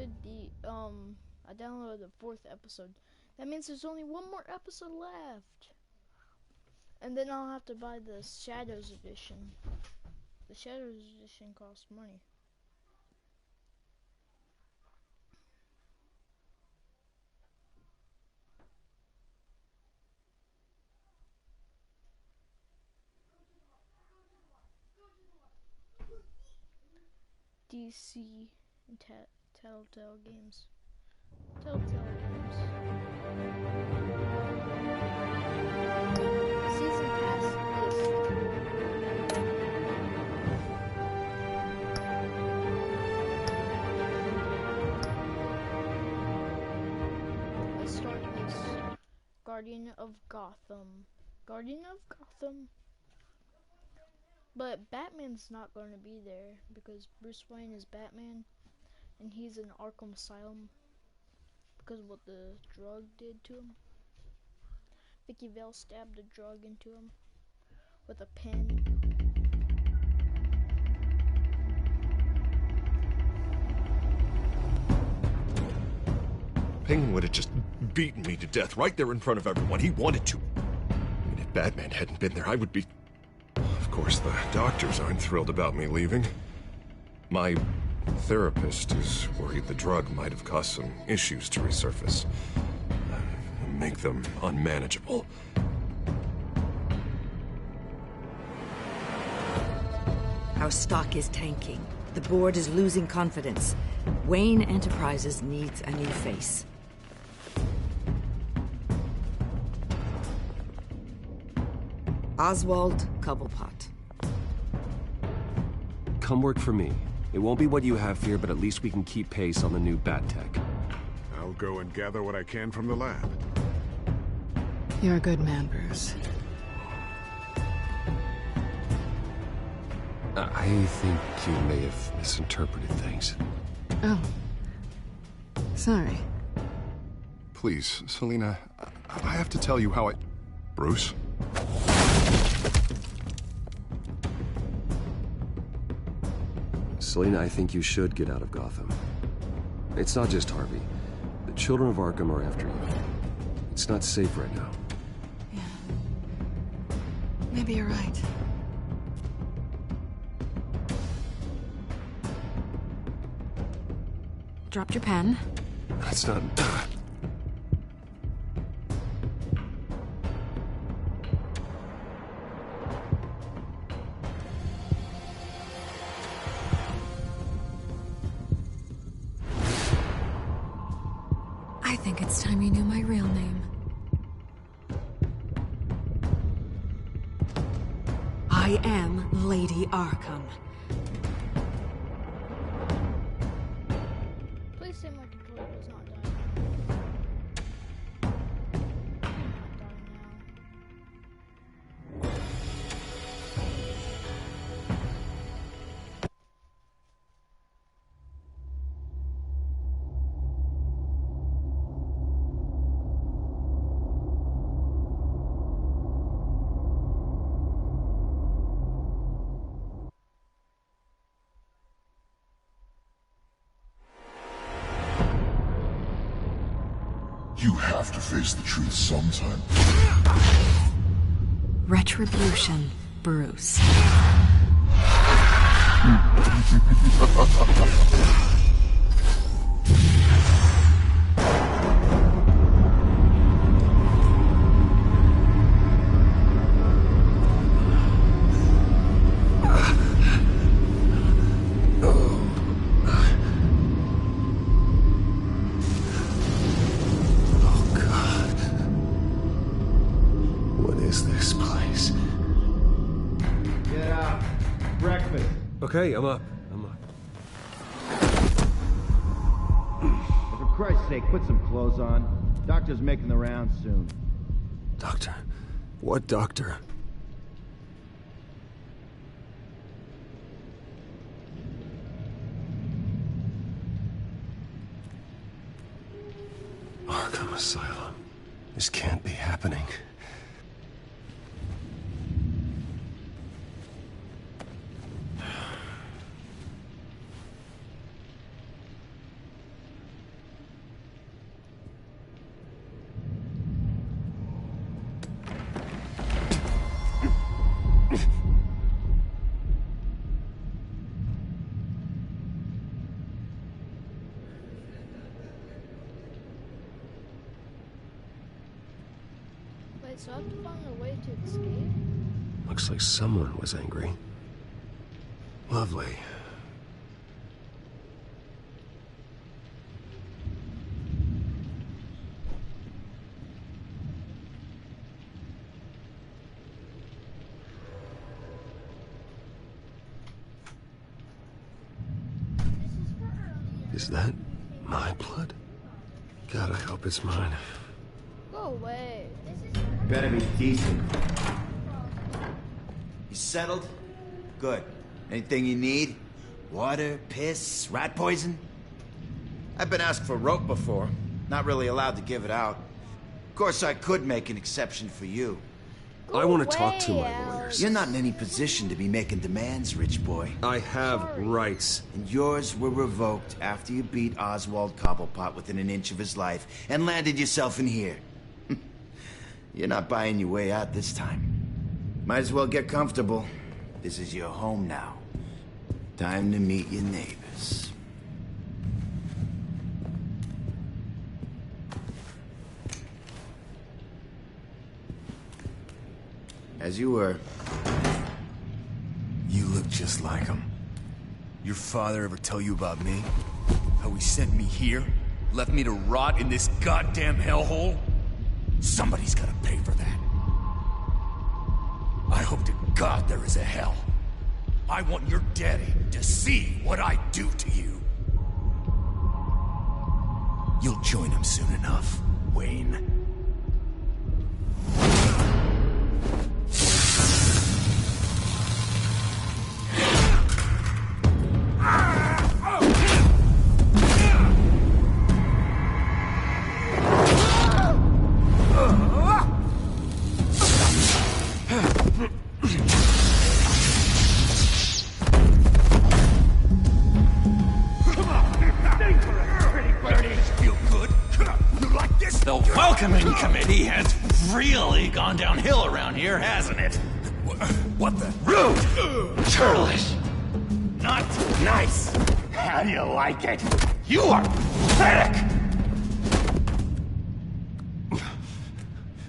I downloaded the 4th episode. That means there's only one more episode left. And then I'll have to buy the Shadows edition. The Shadows edition costs money. DC and Telltale Games. Telltale Games. Season pass list. Let's start this. Guardian of Gotham. Guardian of Gotham. But Batman's not going to be there because Bruce Wayne is Batman and he's in Arkham Asylum because of what the drug did to him. Vicky Vale stabbed a drug into him with a pen. Penguin would have just beaten me to death right there in front of everyone. He wanted to. And if Batman hadn't been there, I would be... Of course, the doctors aren't thrilled about me leaving. My therapist is worried the drug might have caused some issues to resurface. Make them unmanageable. Our stock is tanking. The board is losing confidence. Wayne Enterprises needs a new face. Oswald Cobblepot. Come work for me. It won't be what you have here, but at least we can keep pace on the new bat tech. I'll go and gather what I can from the lab. You're a good man, Bruce. I think you may have misinterpreted things. Oh. Sorry. Please, Selina, I have to tell you how I... Bruce? Selina, I think you should get out of Gotham. It's not just Harvey. The children of Arkham are after you. It's not safe right now. Yeah. Maybe you're right. Dropped your pen. That's not... I think it's time you knew my real name. I am Lady Arkham. Please say my controller does not die now. Not dying now. You have to face the truth sometime. Retribution, Bruce. Okay, I'm up. For Christ's sake, put some clothes on. Doctor's making the rounds soon. Doctor? What doctor? Arkham Asylum. This can't be happening. So I have to find a way to escape? Looks like someone was angry. Lovely. Is that my blood? God, I hope it's mine. Go away. Better be decent. You settled? Good. Anything you need? Water, piss, rat poison? I've been asked for rope before. Not really allowed to give it out. Of course, I could make an exception for you. I want to talk to my lawyers. You're not in any position to be making demands, rich boy. I have rights. And yours were revoked after you beat Oswald Cobblepot within an inch of his life and landed yourself in here. You're not buying your way out this time. Might as well get comfortable. This is your home now. Time to meet your neighbors. As you were. You look just like him. Your father ever tell you about me? How he sent me here? Left me to rot in this goddamn hellhole? Somebody's gotta pay for that. I hope to God there is a hell. I want your daddy to see what I do to you. You'll join him soon enough, Wayne. Welcoming committee has really gone downhill around here, hasn't it? What the? Rude! Churlish! Not nice! How do you like it? You are pathetic!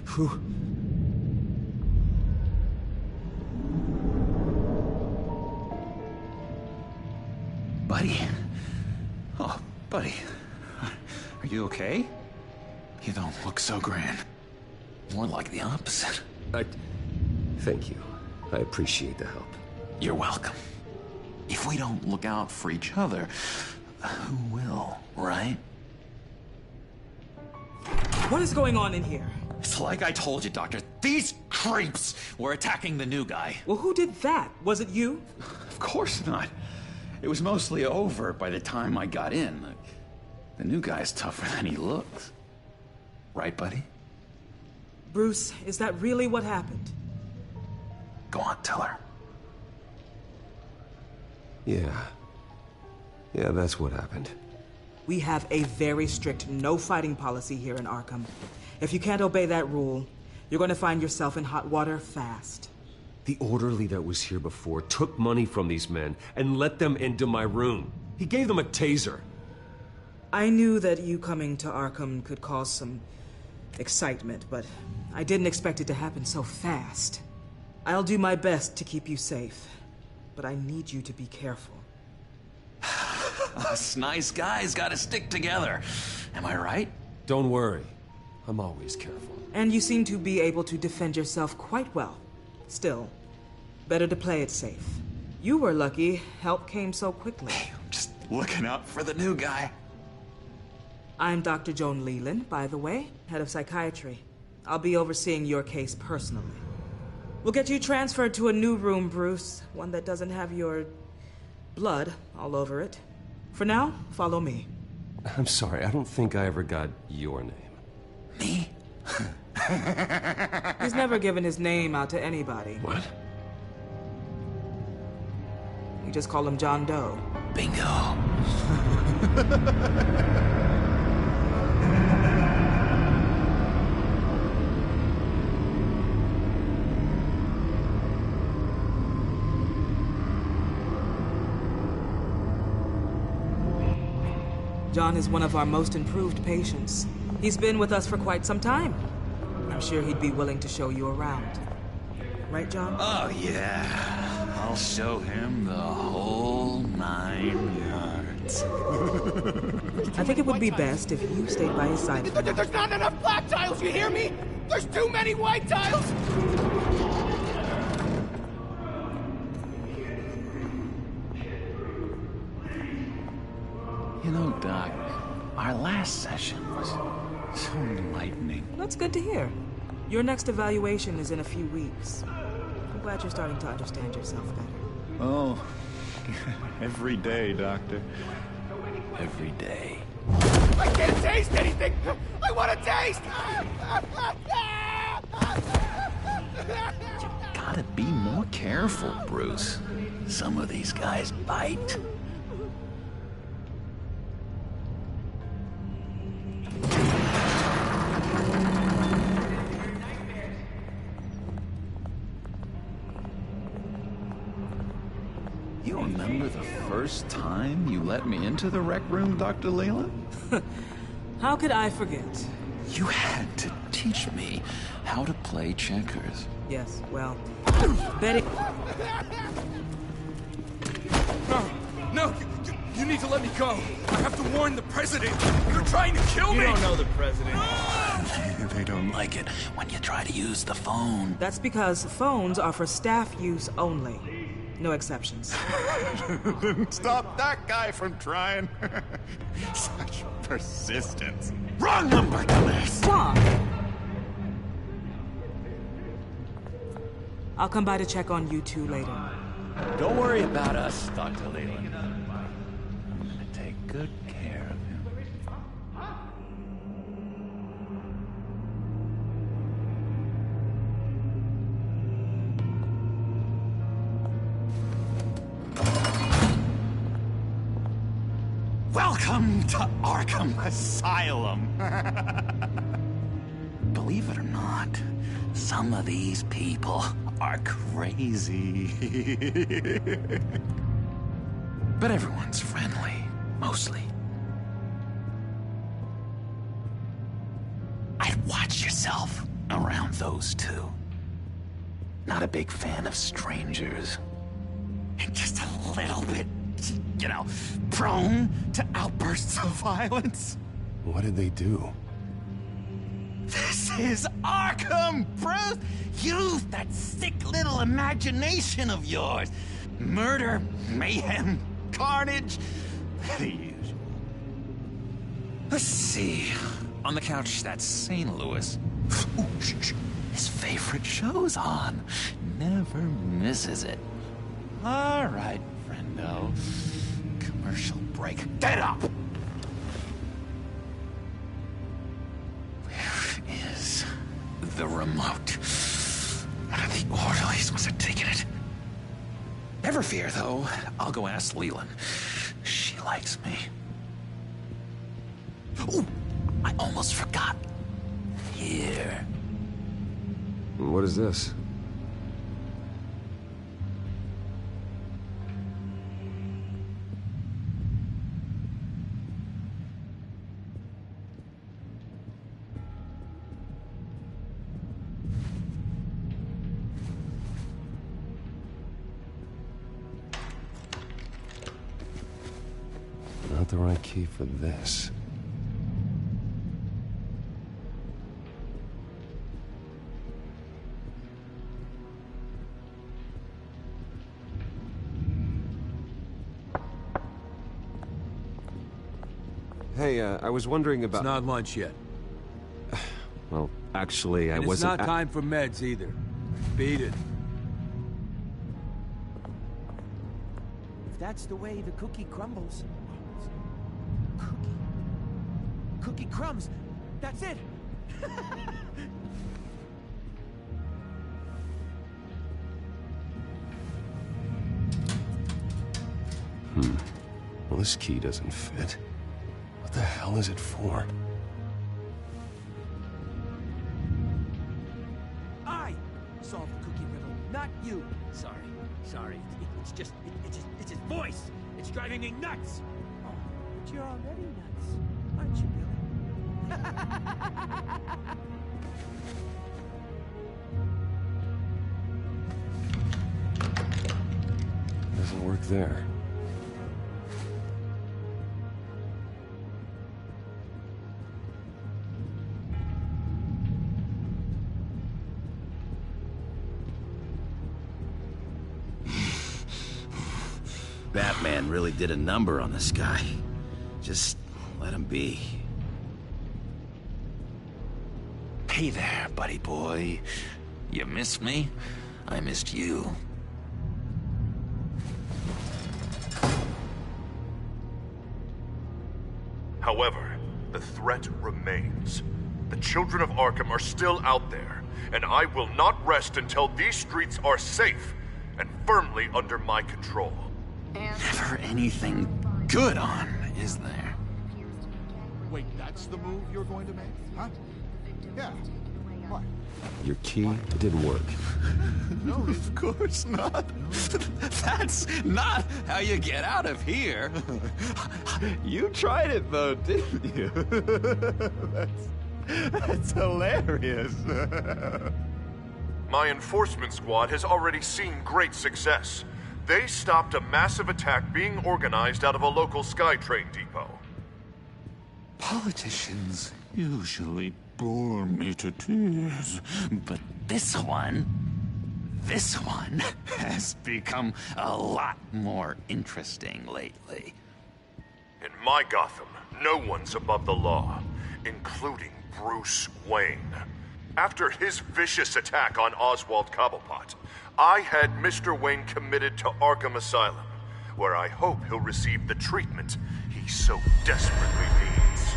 Who? Buddy? Oh, buddy. Are you okay? You don't look so grand. More like the opposite. Thank you. I appreciate the help. You're welcome. If we don't look out for each other, who will, right? What is going on in here? It's like I told you, Doctor. These creeps were attacking the new guy. Well, who did that? Was it you? Of course not. It was mostly over by the time I got in. The new guy's tougher than he looks. Right, buddy? Bruce, is that really what happened? Go on, tell her. Yeah, that's what happened. We have a very strict no fighting policy here in Arkham. If you can't obey that rule, you're going to find yourself in hot water fast. The orderly that was here before took money from these men and let them into my room. He gave them a taser. I knew that you coming to Arkham could cause some excitement, but I didn't expect it to happen so fast. I'll do my best to keep you safe, but I need you to be careful. Us nice guys gotta stick together. Am I right? Don't worry. I'm always careful. And you seem to be able to defend yourself quite well. Still, better to play it safe. You were lucky help came so quickly. I'm just looking out for the new guy. I'm Dr. Joan Leland, by the way, head of psychiatry. I'll be overseeing your case personally. We'll get you transferred to a new room, Bruce. One that doesn't have your blood all over it. For now, follow me. I'm sorry, I don't think I ever got your name. Me? He's never given his name out to anybody. What? We just call him John Doe. Bingo. John is one of our most improved patients. He's been with us for quite some time. I'm sure he'd be willing to show you around. Right, John? Oh, yeah. I'll show him the whole 9 yards. I think it would be best if you stayed by his side. There's not enough black tiles, you hear me? There's too many white tiles! You know, Doc, our last session was so enlightening. Well, that's good to hear. Your next evaluation is in a few weeks. I'm glad you're starting to understand yourself better. Oh, every day, Doctor. Every day. I can't taste anything! I want to taste! You gotta be more careful, Bruce. Some of these guys bite. You remember the first time you let me into the rec room, Dr. Leland? How could I forget? You had to teach me how to play checkers. Yes, well, Betty... No, you need to let me go. I have to warn the president. You're trying to kill me. You don't know the president. They don't like it when you try to use the phone. That's because phones are for staff use only. No exceptions. Stop that guy from trying. Such persistence. Wrong number, dumbass. John! I'll come by to check on you two later. Don't worry about us, Dr. Leland. I'm gonna take good care of him. Welcome to Arkham Asylum. Believe it or not, some of these people are crazy. But everyone's friendly, mostly. I'd watch yourself around those two. Not a big fan of strangers. And just a little bit, you know, prone to outbursts of violence. What did they do? This is Arkham, Bruce! Use that sick little imagination of yours. Murder, mayhem, carnage, the usual. Let's see. On the couch, that's St. Louis. Ooh, his favorite show's on. Never misses it. All right, friendo. Commercial break. Get up! Where is the remote? One of the orderlies must have taken it. Never fear, though. I'll go ask Leland. She likes me. Ooh, I almost forgot. Here. What is this? Not the right key for this. Hey, I was wondering about... It's not lunch yet. Well, actually, I and wasn't... it's not time for meds either. Beat it. If that's the way the cookie crumbles... Cookie crumbs! That's it! Well, this key doesn't fit. What the hell is it for? I solved the cookie riddle, not you. Sorry. It's his voice. It's driving me nuts. Oh, but you're already nuts, aren't you, Billy? Doesn't work there. Batman really did a number on this guy. Just let him be. Hey there, buddy boy. You missed me? I missed you. However, the threat remains. The children of Arkham are still out there, and I will not rest until these streets are safe and firmly under my control. Never anything good on, is there? Wait, that's the move you're going to make? Huh? Yeah. What? Your key, it didn't work. No, of course not. That's not how you get out of here. You tried it though, didn't you? That's hilarious. My enforcement squad has already seen great success. They stopped a massive attack being organized out of a local SkyTrain depot. Politicians usually bore me to tears, but this one has become a lot more interesting lately. In my Gotham, no one's above the law, including Bruce Wayne. After his vicious attack on Oswald Cobblepot, I had Mr. Wayne committed to Arkham Asylum, where I hope he'll receive the treatment he so desperately needs.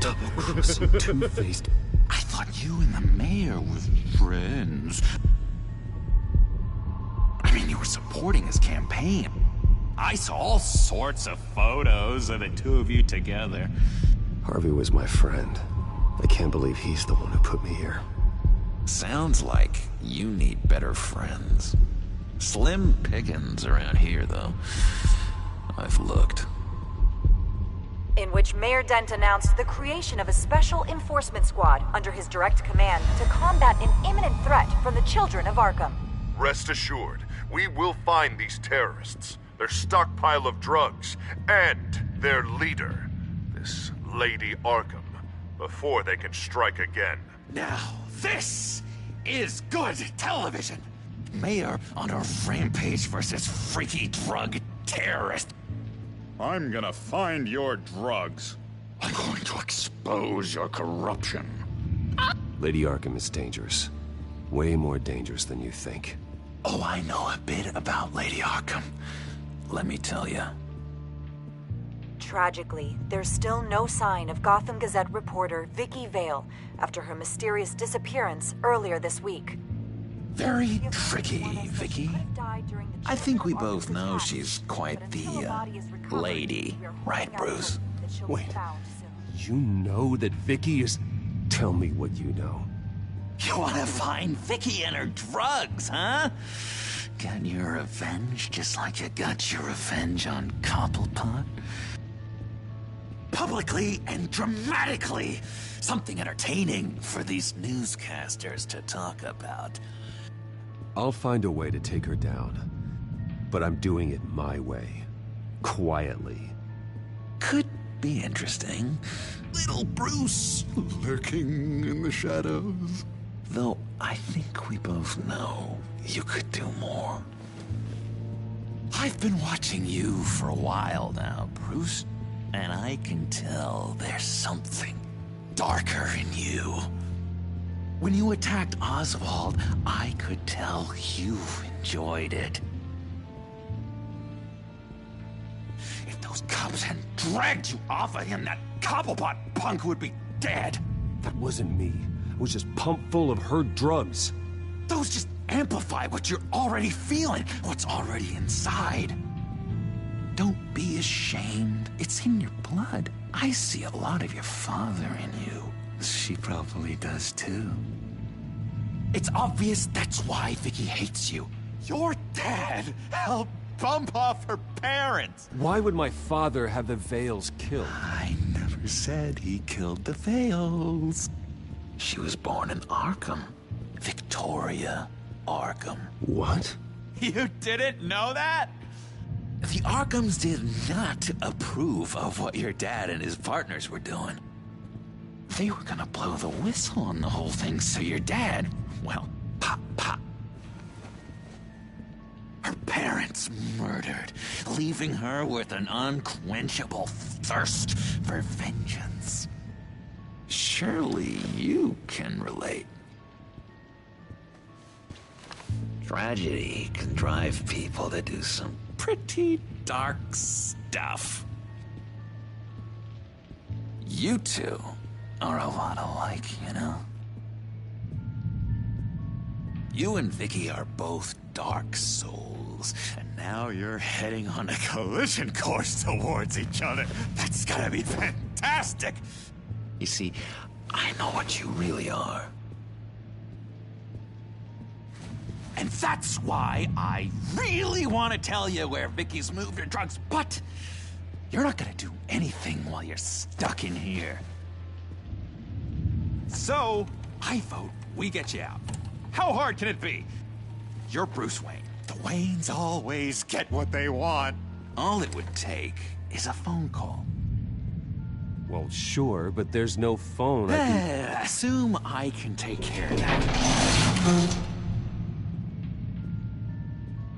Double-crossing, two-faced. I thought you and the mayor were friends. I mean, you were supporting his campaign. I saw all sorts of photos of the two of you together. Harvey was my friend. I can't believe he's the one who put me here. Sounds like you need better friends. Slim pickings around here, though. I've looked. In which Mayor Dent announced the creation of a special enforcement squad under his direct command to combat an imminent threat from the children of Arkham. Rest assured, we will find these terrorists, their stockpile of drugs, and their leader, this Lady Arkham, before they can strike again. Now, this is good television. Mayor on a rampage versus freaky drug terrorist. I'm gonna find your drugs. I'm going to expose your corruption. Lady Arkham is dangerous. Way more dangerous than you think. Oh, I know a bit about Lady Arkham. Let me tell you. Tragically, there's still no sign of Gotham Gazette reporter Vicky Vale after her mysterious disappearance earlier this week. Very tricky, Vicky. I think we both know she's quite the, lady. Right, Bruce? Wait. You know that Vicky is... Tell me what you know. You want to find Vicky and her drugs, huh? Got your revenge just like you got your revenge on Cobblepot? Publicly and dramatically. Something entertaining for these newscasters to talk about. I'll find a way to take her down. But I'm doing it my way. Quietly. Could be interesting. Little Bruce lurking in the shadows. Though I think we both know you could do more. I've been watching you for a while now, Bruce. And I can tell there's something darker in you. When you attacked Oswald, I could tell you enjoyed it. If those cops hadn't dragged you off of him, that Cobblepot punk would be dead. That wasn't me. I was just pumped full of her drugs. Those just amplify what you're already feeling, what's already inside. Don't be ashamed. It's in your blood. I see a lot of your father in you. She probably does too. It's obvious that's why Vicky hates you. Your dad helped bump off her parents. Why would my father have the Vales killed? I never said he killed the Vales. She was born in Arkham. Victoria Arkham. What? You didn't know that? The Arkhams did not approve of what your dad and his partners were doing. They were gonna blow the whistle on the whole thing, so your dad, well, pop, pop. Her parents murdered, leaving her with an unquenchable thirst for vengeance. Surely you can relate. Tragedy can drive people to do some pretty dark stuff. You two are a lot alike, you know? You and Vicky are both dark souls, and now you're heading on a collision course towards each other. That's gotta be fantastic! You see, I know what you really are. And that's why I really want to tell you where Vicky's moved her drugs, but you're not gonna do anything while you're stuck in here. So, I vote we get you out. How hard can it be? You're Bruce Wayne. The Waynes always get what they want. All it would take is a phone call. Well, sure, but there's no phone. Assume I can take care of that.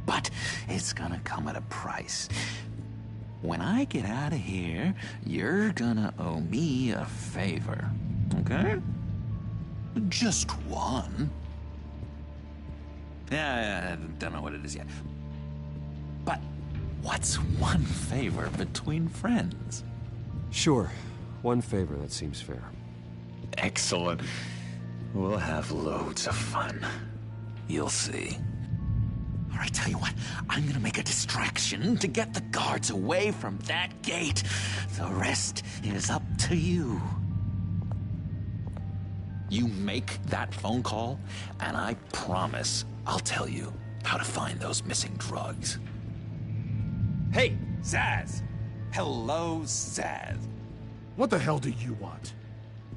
But it's gonna come at a price. When I get out of here, you're gonna owe me a favor, okay? Just one. Yeah, I don't know what it is yet. But what's one favor between friends? Sure. One favor, that seems fair. Excellent. We'll have loads of fun. You'll see. All right, tell you what, I'm gonna make a distraction to get the guards away from that gate. The rest is up to you. You make that phone call, and I promise I'll tell you how to find those missing drugs. Hey, Zaz! Hello, Zaz. What the hell do you want?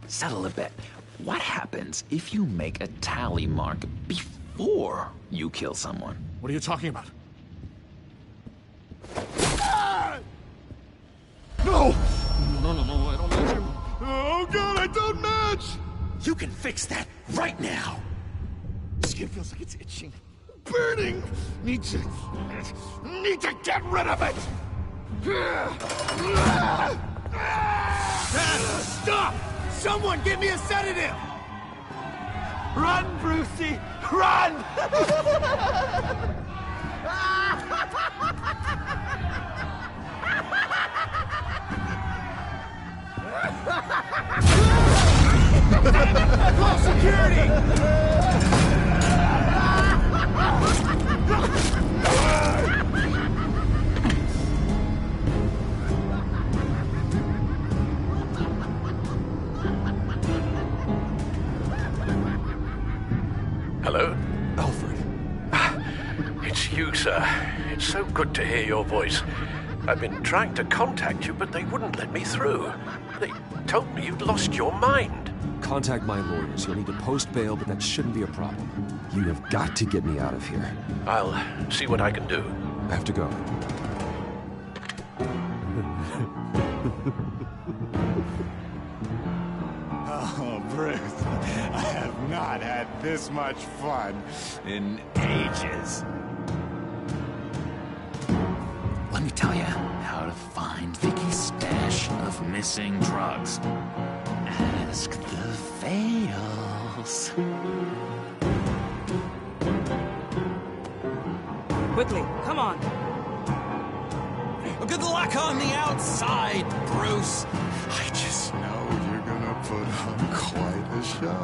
Settle a bet. What happens if you make a tally mark before you kill someone? What are you talking about? No! No, I don't match him. Oh god, I don't match! You can fix that right now! Skin feels like it's itching. Burning! Need to get rid of it! Stop! Someone give me a sedative! Run, Brucey! Run! Call security! Hello? Alfred. It's you, sir. It's so good to hear your voice. I've been trying to contact you, but they wouldn't let me through. They told me you'd lost your mind. Contact my lawyers. You'll need to post bail, but that shouldn't be a problem. You have got to get me out of here. I'll see what I can do. I have to go. Oh, Bruce, I have not had this much fun in ages. Let me tell you how to find Vicky's stash of missing drugs. Ask the Fails. Quickly, come on. Good luck on the outside, Bruce. I just know you're gonna put on quite a show.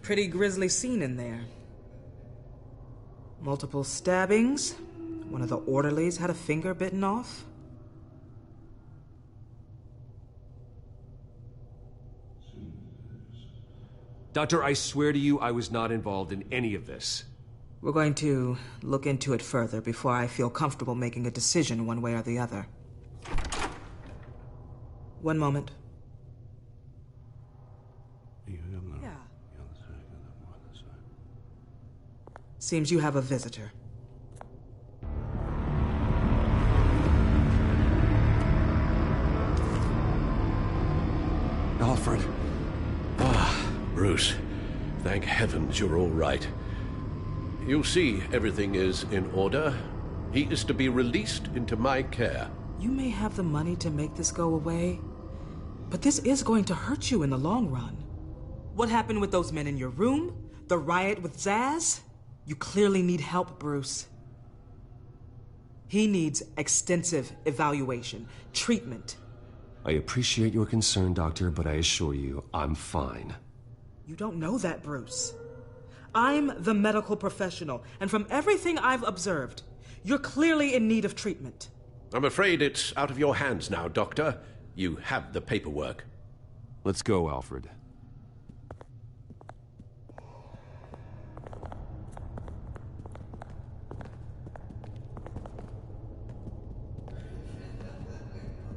Pretty grisly scene in there. Multiple stabbings. One of the orderlies had a finger bitten off. Doctor, I swear to you, I was not involved in any of this. We're going to look into it further before I feel comfortable making a decision one way or the other. One moment. Seems you have a visitor. Alfred. Ah, Bruce. Thank heavens you're all right. You see, everything is in order. He is to be released into my care. You may have the money to make this go away, but this is going to hurt you in the long run. What happened with those men in your room? The riot with Zaz? You clearly need help, Bruce. He needs extensive evaluation, treatment. I appreciate your concern, Doctor, but I assure you, I'm fine. You don't know that, Bruce. I'm the medical professional, and from everything I've observed, you're clearly in need of treatment. I'm afraid it's out of your hands now, Doctor. You have the paperwork. Let's go, Alfred.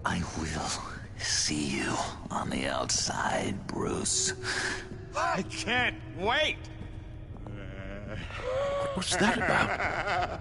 I will see you on the outside, Bruce. I can't wait! What's that about?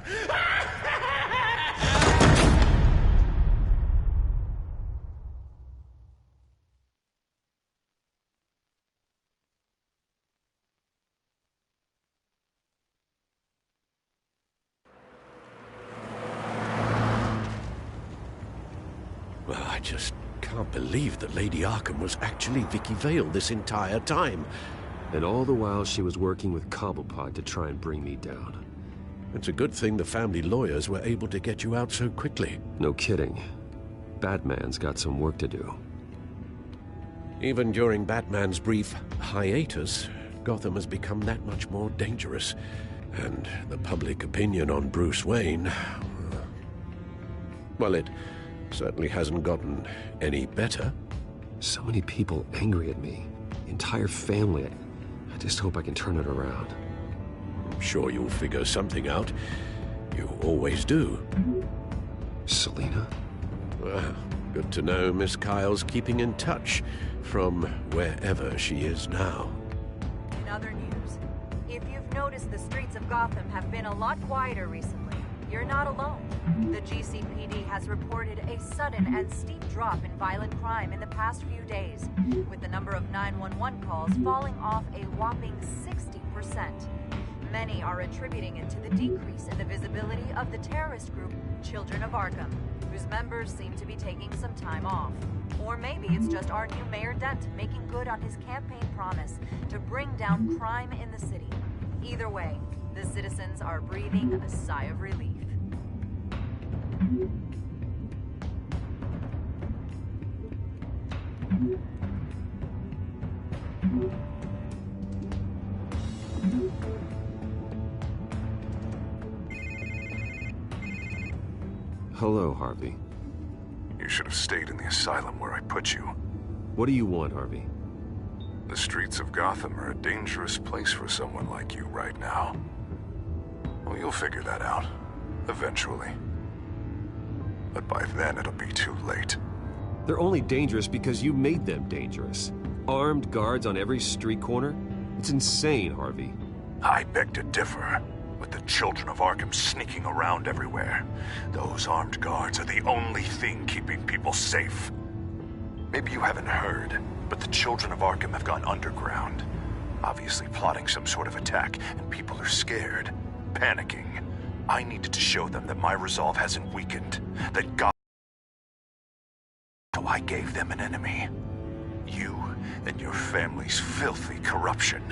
Well, I just can't believe that Lady Arkham was actually Vicky Vale this entire time. And all the while she was working with Cobblepot to try and bring me down. It's a good thing the family lawyers were able to get you out so quickly. No kidding. Batman's got some work to do. Even during Batman's brief hiatus, Gotham has become that much more dangerous. And the public opinion on Bruce Wayne... well, it certainly hasn't gotten any better. So many people angry at me. The entire family. I just hope I can turn it around. I'm sure you'll figure something out. You always do. Selina? Well, good to know Miss Kyle's keeping in touch from wherever she is now. In other news, if you've noticed, the streets of Gotham have been a lot quieter recently. You're not alone. The GCPD has reported a sudden and steep drop in violent crime in the past few days, with the number of 911 calls falling off a whopping 60%. Many are attributing it to the decrease in the visibility of the terrorist group Children of Arkham, whose members seem to be taking some time off. Or maybe it's just our new Mayor Dent making good on his campaign promise to bring down crime in the city. Either way, the citizens are breathing a sigh of relief. Hello, Harvey. You should have stayed in the asylum where I put you. What do you want, Harvey? The streets of Gotham are a dangerous place for someone like you right now. Well, you'll figure that out. Eventually. But by then, it'll be too late. They're only dangerous because you made them dangerous. Armed guards on every street corner? It's insane, Harvey. I beg to differ. With the Children of Arkham sneaking around everywhere, those armed guards are the only thing keeping people safe. Maybe you haven't heard, but the Children of Arkham have gone underground. Obviously plotting some sort of attack, and people are scared, panicking. I needed to show them that my resolve hasn't weakened, that God... So I gave them an enemy. You and your family's filthy corruption.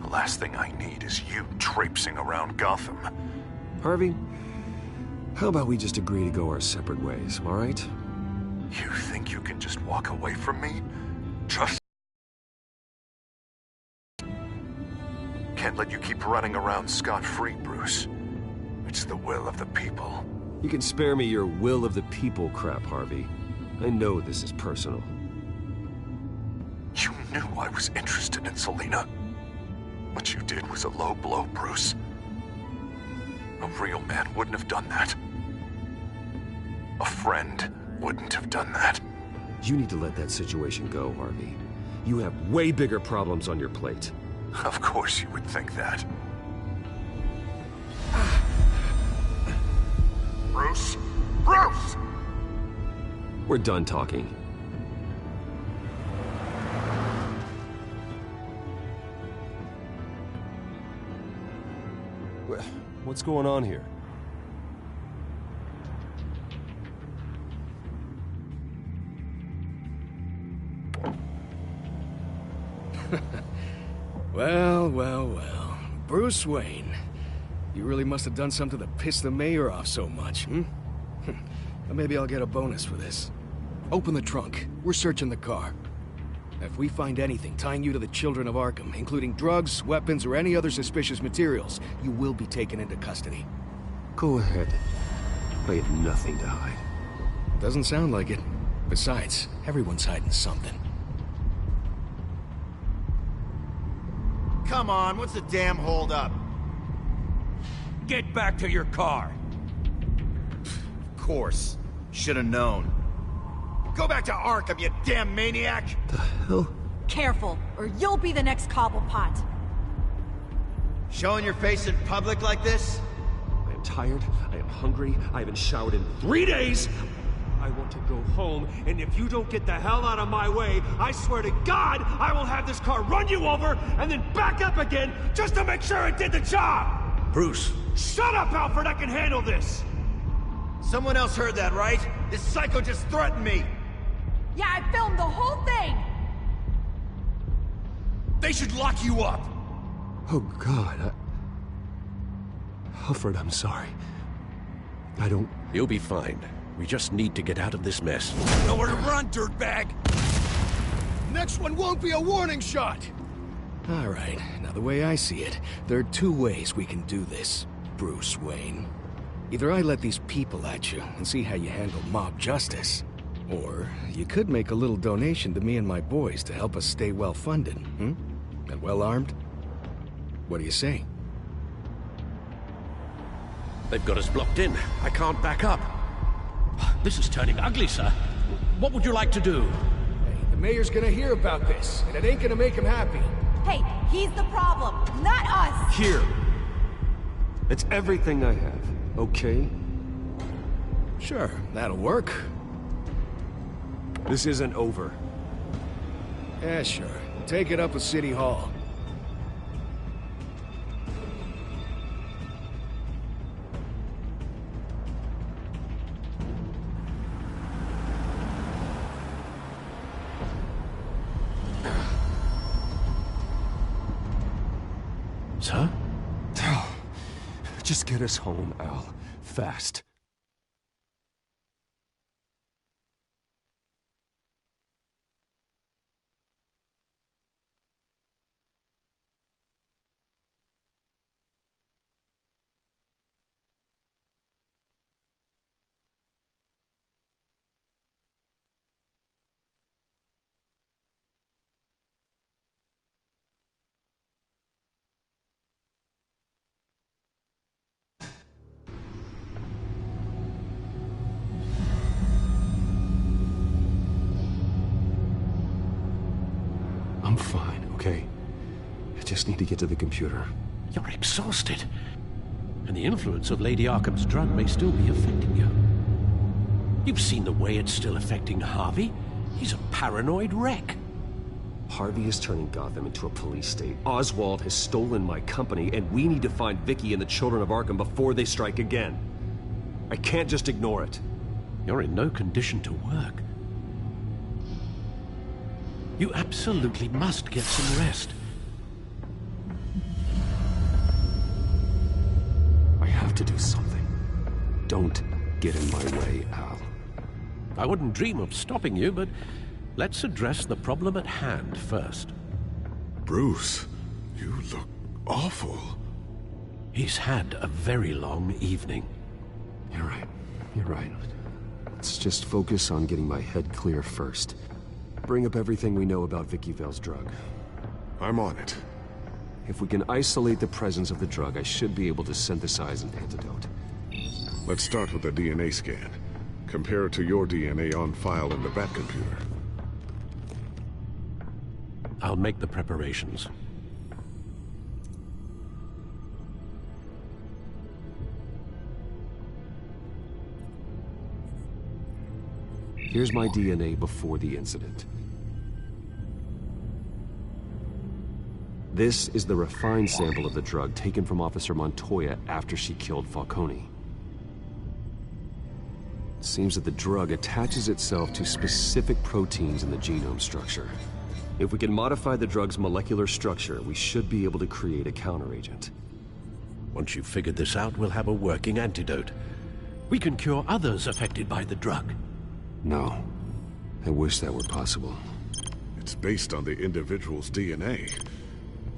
The last thing I need is you traipsing around Gotham. Harvey, how about we just agree to go our separate ways, all right? You think you can just walk away from me? Trust... Can't let you keep running around scot-free, Bruce. It's the will of the people. You can spare me your will of the people crap, Harvey. I know this is personal. You knew I was interested in Selina. What you did was a low blow, Bruce. A real man wouldn't have done that. A friend wouldn't have done that. You need to let that situation go, Harvey. You have way bigger problems on your plate. Of course you would think that. Bruce? Bruce! We're done talking. What's going on here? Well. Bruce Wayne. You really must have done something to piss the mayor off so much, hmm? Well, maybe I'll get a bonus for this. Open the trunk. We're searching the car. If we find anything tying you to the Children of Arkham, including drugs, weapons, or any other suspicious materials, you will be taken into custody. Go ahead. I have nothing to hide. Doesn't sound like it. Besides, everyone's hiding something. Come on, what's the damn holdup? Get back to your car! Of course. Should've known. Go back to Arkham, you damn maniac! The hell? Careful, or you'll be the next Cobblepot. Showing your face in public like this? I am tired, I am hungry, I haven't showered in 3 days! I want to go home, and if you don't get the hell out of my way, I swear to God, I will have this car run you over, and then back up again, just to make sure it did the job! Bruce! Shut up, Alfred, I can handle this! Someone else heard that, right? This psycho just threatened me! Yeah, I filmed the whole thing! They should lock you up! Oh, God, Alfred, I'm sorry. I don't... You'll be fine. We just need to get out of this mess. Nowhere to run, dirtbag! Next one won't be a warning shot! Alright, now the way I see it, there are 2 ways we can do this, Bruce Wayne. Either I let these people at you and see how you handle mob justice, or you could make a little donation to me and my boys to help us stay well-funded, and well-armed. What do you say? They've got us blocked in. I can't back up. This is turning ugly, sir. What would you like to do? Hey, the mayor's gonna hear about this, and it ain't gonna make him happy. Hey, he's the problem, not us! Here. It's everything I have, okay? Sure, that'll work. This isn't over. Yeah, sure. Take it up with City Hall. Sir? Just get us home, Al. Fast. I'm fine, okay? I just need to get to the computer. You're exhausted. And the influence of Lady Arkham's drug may still be affecting you. You've seen the way it's still affecting Harvey. He's a paranoid wreck. Harvey is turning Gotham into a police state. Oswald has stolen my company, and we need to find Vicky and the Children of Arkham before they strike again. I can't just ignore it. You're in no condition to work. You absolutely must get some rest. I have to do something. Don't get in my way, Al. I wouldn't dream of stopping you, but let's address the problem at hand first. Bruce, you look awful. He's had a very long evening. You're right. You're right. Let's just focus on getting my head clear first. Bring up everything we know about Vicky Vale's drug. I'm on it. If we can isolate the presence of the drug, I should be able to synthesize an antidote. Let's start with a DNA scan. Compare it to your DNA on file in the Batcomputer. I'll make the preparations. Here's my DNA before the incident. This is the refined sample of the drug taken from Officer Montoya after she killed Falcone. It seems that the drug attaches itself to specific proteins in the genome structure. If we can modify the drug's molecular structure, we should be able to create a counteragent. Once you've figured this out, we'll have a working antidote. We can cure others affected by the drug. No. I wish that were possible. It's based on the individual's DNA.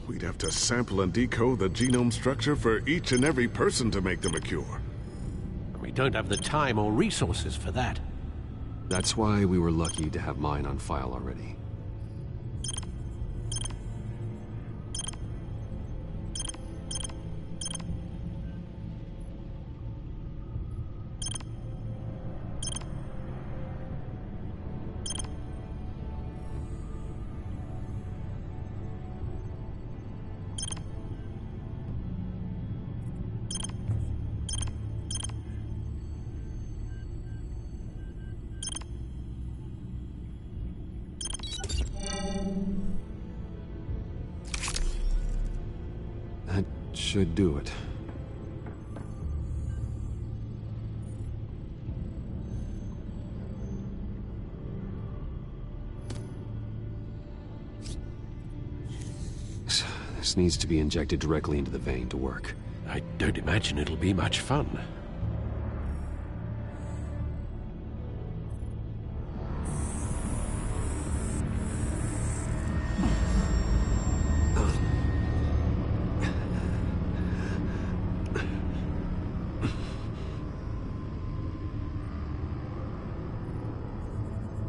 We'd have to sample and decode the genome structure for each and every person to make them a cure. We don't have the time or resources for that. That's why we were lucky to have mine on file already. That should do it. This needs to be injected directly into the vein to work. I don't imagine it'll be much fun.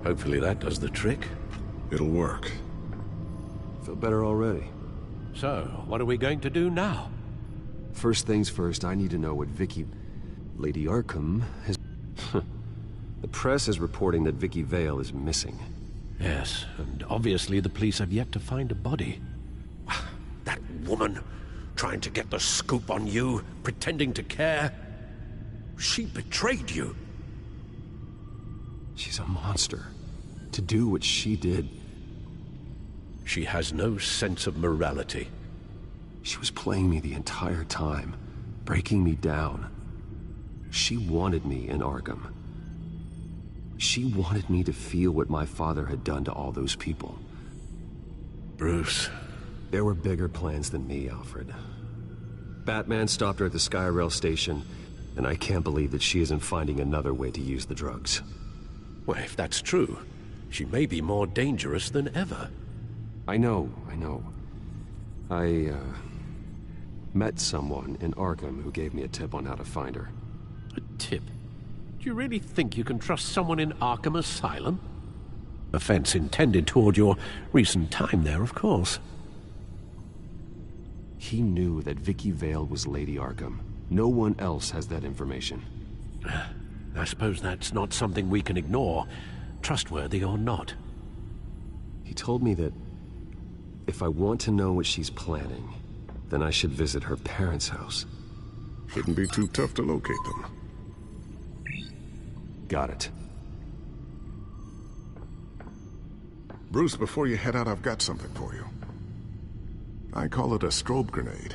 Hopefully that does the trick. It'll work. Feel better already. So, what are we going to do now? First things first, I need to know what Lady Arkham has... The press is reporting that Vicky Vale is missing. Yes, and obviously the police have yet to find a body. That woman, trying to get the scoop on you, pretending to care. She betrayed you. She's a monster. To do what she did... She has no sense of morality. She was playing me the entire time, breaking me down. She wanted me in Arkham. She wanted me to feel what my father had done to all those people. Bruce. There were bigger plans than me, Alfred. Batman stopped her at the Skyrail station, and I can't believe that she isn't finding another way to use the drugs. Well, if that's true, she may be more dangerous than ever. I know. I met someone in Arkham who gave me a tip on how to find her. A tip? Do you really think you can trust someone in Arkham Asylum? Offense intended toward your recent time there, of course. He knew that Vicky Vale was Lady Arkham. No one else has that information. I suppose that's not something we can ignore, trustworthy or not. He told me that if I want to know what she's planning, then I should visit her parents' house. Shouldn't be too tough to locate them. Got it. Bruce, before you head out, I've got something for you. I call it a strobe grenade.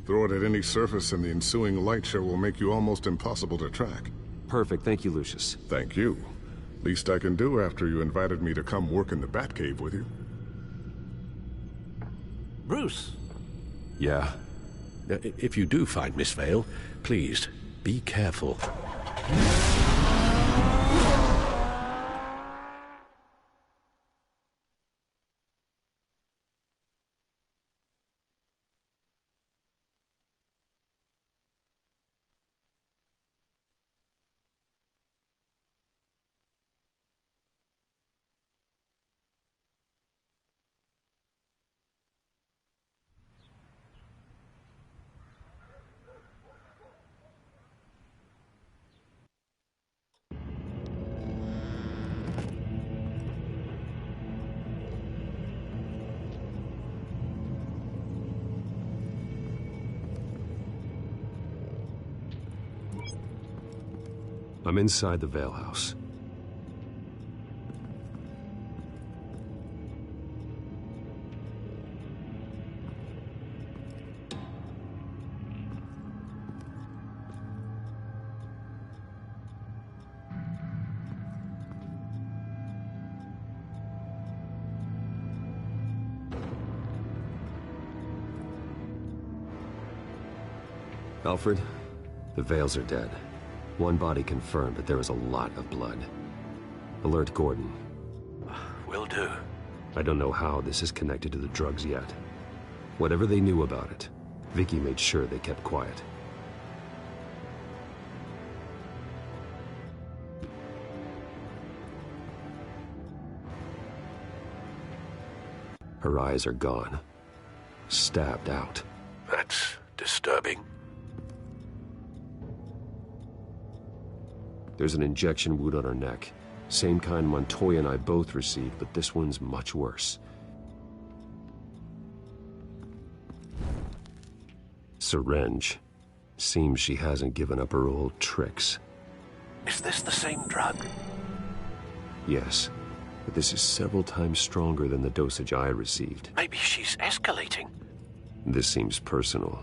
Throw it at any surface and the ensuing light show will make you almost impossible to track. Perfect. Thank you, Lucius. Thank you. Least I can do after you invited me to come work in the Batcave with you. Bruce. Yeah? If you do find Miss Vale, please, be careful. I'm inside the Vale house. Alfred, the Vales are dead. One body confirmed, but there is a lot of blood. Alert Gordon. Will do. I don't know how this is connected to the drugs yet. Whatever they knew about it, Vicky made sure they kept quiet. Her eyes are gone. Stabbed out. That's disturbing. There's an injection wound on her neck. Same kind Montoya and I both received, but this one's much worse. Syringe. Seems she hasn't given up her old tricks. Is this the same drug? Yes, but this is several times stronger than the dosage I received. Maybe she's escalating. This seems personal.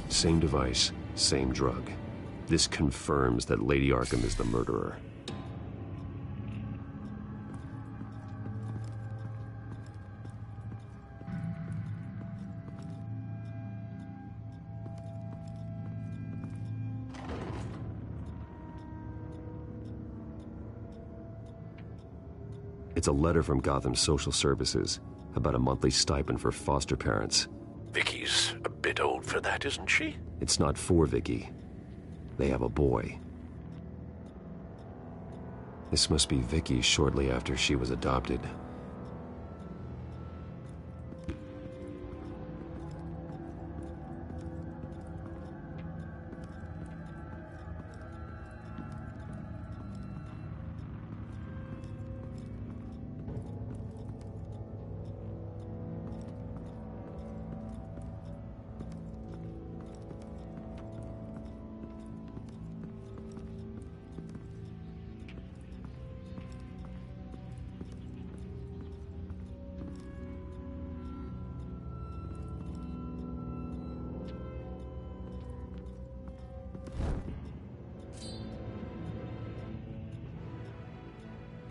Same device, same drug. This confirms that Lady Arkham is the murderer. It's a letter from Gotham Social Services about a monthly stipend for foster parents. Vicky's a bit old for that, isn't she? It's not for Vicky. They have a boy. This must be Vicky shortly after she was adopted.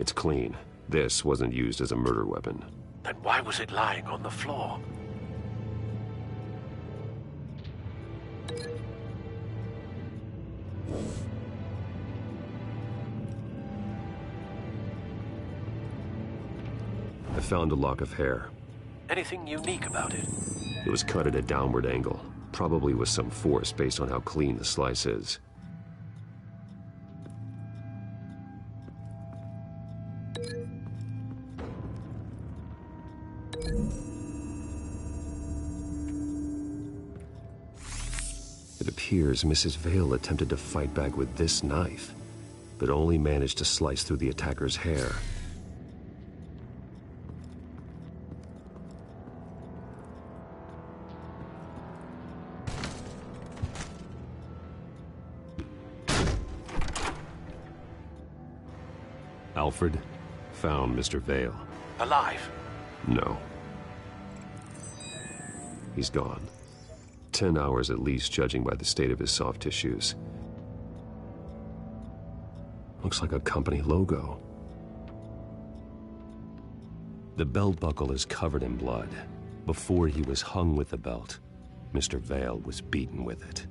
It's clean. This wasn't used as a murder weapon. Then why was it lying on the floor? I found a lock of hair. Anything unique about it? It was cut at a downward angle, probably with some force based on how clean the slice is. It appears Mrs. Vale attempted to fight back with this knife, but only managed to slice through the attacker's hair. Alfred found Mr. Vale. Alive? No. He's gone. 10 hours at least, judging by the state of his soft tissues. Looks like a company logo. The belt buckle is covered in blood. Before he was hung with the belt, Mr. Vale was beaten with it.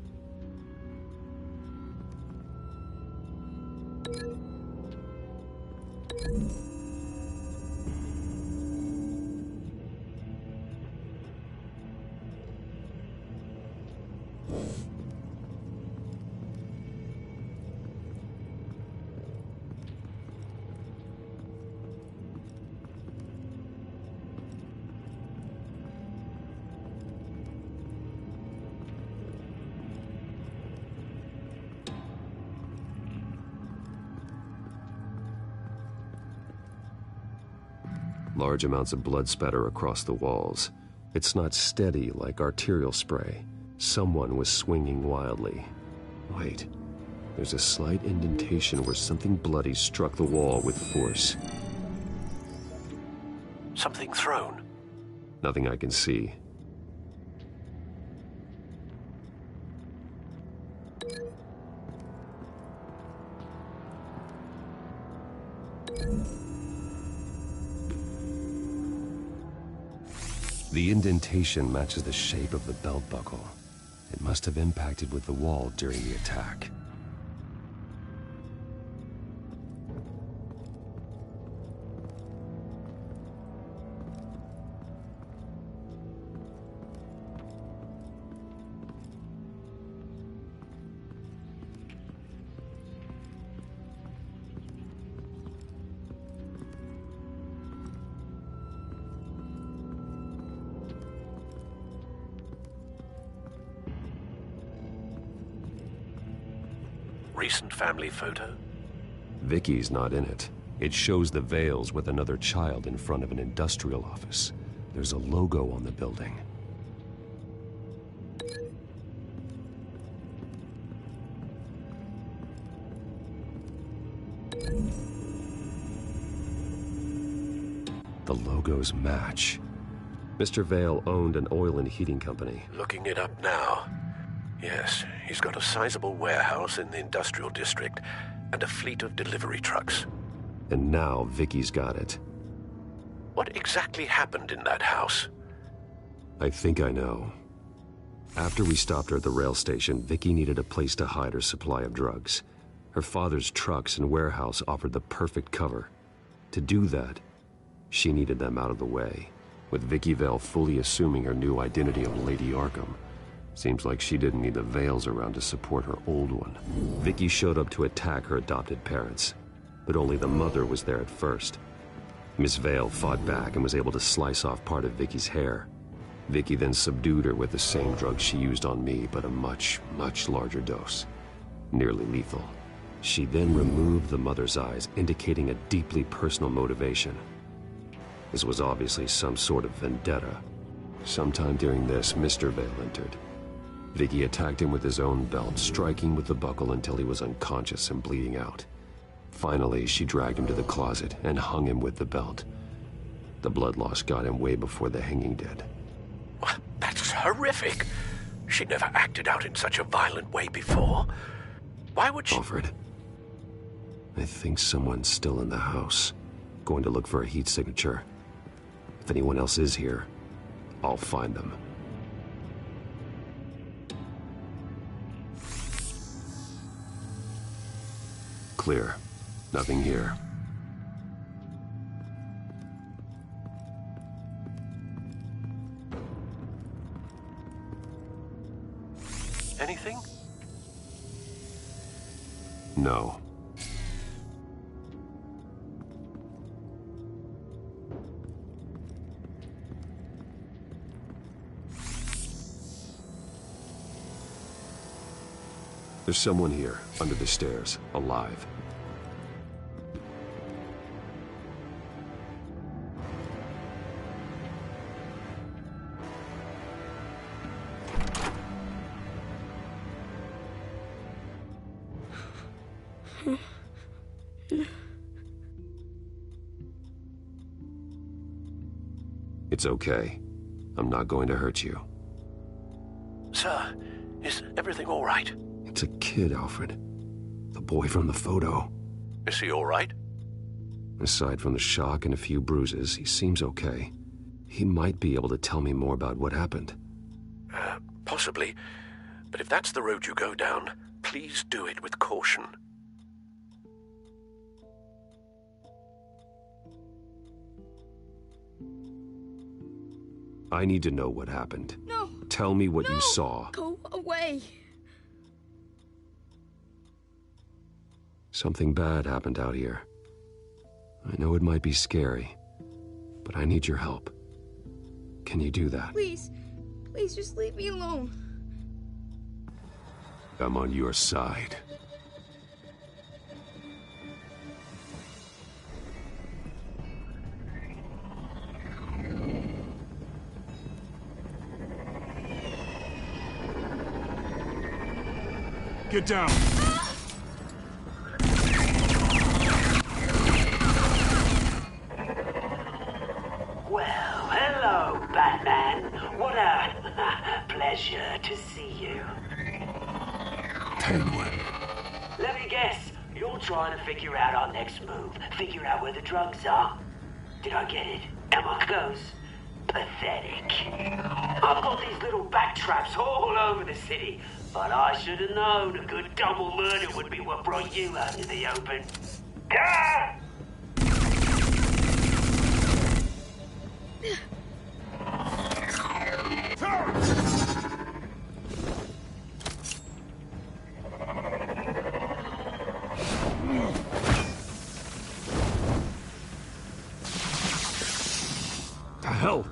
Large amounts of blood spatter across the walls. It's not steady like arterial spray. Someone was swinging wildly. Wait, there's a slight indentation where something bloody struck the wall with force. Something thrown? Nothing I can see. The indentation matches the shape of the belt buckle. It must have impacted with the wall during the attack. Recent family photo? Vicky's not in it. It shows the Vales with another child in front of an industrial office. There's a logo on the building. The logos match. Mr. Vale owned an oil and heating company. Looking it up now. Yes, he's got a sizable warehouse in the industrial district and a fleet of delivery trucks. And now Vicky's got it. What exactly happened in that house? I think I know. After we stopped her at the rail station, Vicky needed a place to hide her supply of drugs. Her father's trucks and warehouse offered the perfect cover. To do that, she needed them out of the way, with Vicky Vale fully assuming her new identity of Lady Arkham. Seems like she didn't need the Vales around to support her old one. Vicky showed up to attack her adopted parents, but only the mother was there at first. Miss Vale fought back and was able to slice off part of Vicky's hair. Vicky then subdued her with the same drug she used on me, but a much, much larger dose. Nearly lethal. She then removed the mother's eyes, indicating a deeply personal motivation. This was obviously some sort of vendetta. Sometime during this, Mr. Vale entered. Vicky attacked him with his own belt, striking with the buckle until he was unconscious and bleeding out. Finally, she dragged him to the closet and hung him with the belt. The blood loss got him way before the hanging did. That's horrific. She never acted out in such a violent way before. Why would she... Alfred, I think someone's still in the house. Going to look for a heat signature. If anyone else is here, I'll find them. Clear. Nothing here. Anything? No. There's someone here, under the stairs, alive. It's okay. I'm not going to hurt you. Sir, is everything all right? It's a kid, Alfred. The boy from the photo. Is he all right? Aside from the shock and a few bruises, he seems okay. He might be able to tell me more about what happened. Possibly. But if that's the road you go down, please do it with caution. I need to know what happened. No. Tell me what you saw. Go away. Something bad happened out here. I know it might be scary, but I need your help. Can you do that? Please. Please just leave me alone. I'm on your side. Get down! Well, hello, Batman. What a pleasure to see you. Penguin. Let me guess. You're trying to figure out our next move. Figure out where the drugs are. Did I get it? Am I close? Pathetic. I've got these little bat traps all over the city, but I should have known a good double murder would be what brought you out in the open. Ah! The hell?